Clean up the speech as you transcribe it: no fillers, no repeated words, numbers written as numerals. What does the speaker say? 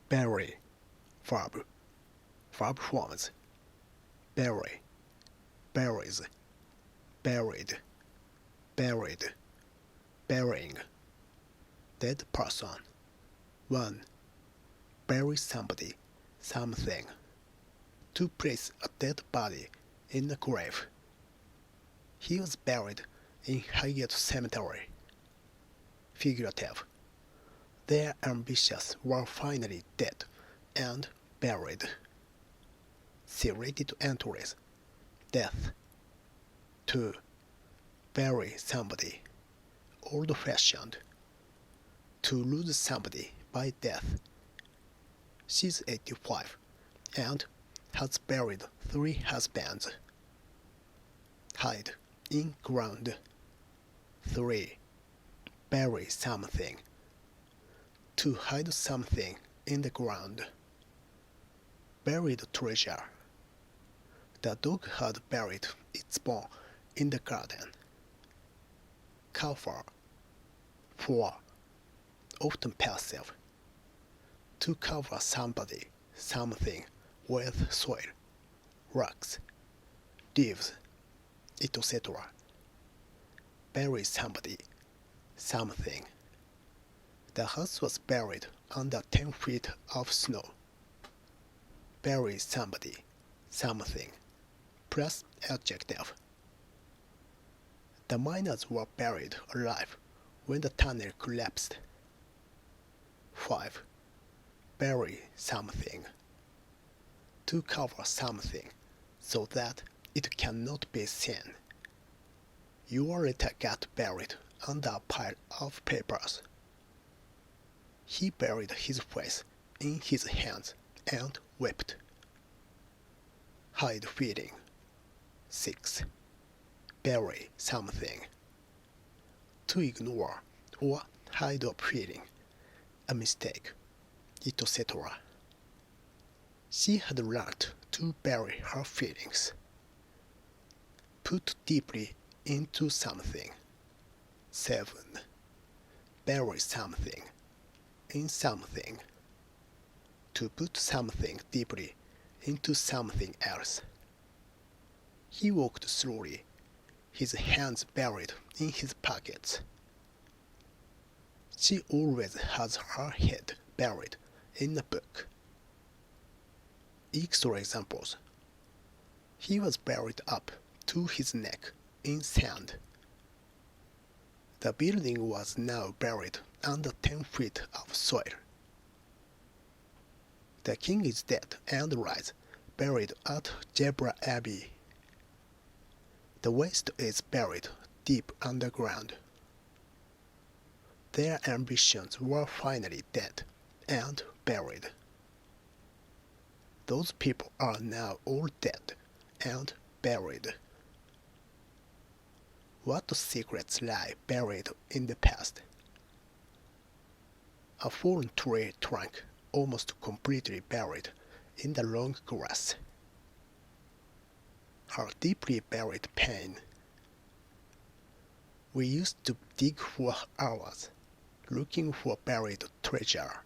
Bury, verb forms. Bury, buries, buried, buried, burying. Dead person. 1. Bury somebody, something. To place a dead body in a grave. He was buried in Highgate Cemetery. Figurative. Their ambitions were finally dead and buried. See related entries. Death. 2. Bury somebody. Old-fashioned. To lose somebody by death. She's 85 and has buried 3 husbands. Hide in ground. 3. Bury something. To hide something in the ground. Buried treasure. The dog had buried its bone in the garden. Cover. 4. Often passive. To cover somebody, something with soil, rocks, leaves, etc. Bury somebody, something. The house was buried under 10 feet of snow. Bury somebody, something, plus adjective. The miners were buried alive when the tunnel collapsed. 5. Bury something. To cover something so that it cannot be seen. Your letter got buried under a pile of papers. He buried his face in his hands and wept. Hide feeling. 6. Bury something. To ignore or hide a feeling, a mistake, etc. She had learned to bury her feelings. Put deeply into something. 7. Bury something in something. To put something deeply into something else. He walked slowly, his hands buried in his pockets. She always has her head buried in a book. Extra examples. He was buried up to his neck in sand. The building was now buried under 10 feet of soil. The king is dead and lies buried at Zebra Abbey. The West is buried deep underground. Their ambitions were finally dead and buried. Those people are now all dead and buried. What secrets lie buried in the past? A fallen tree trunk almost completely buried in the long grass. Her deeply buried pain. We used to dig for hours, looking for buried treasure.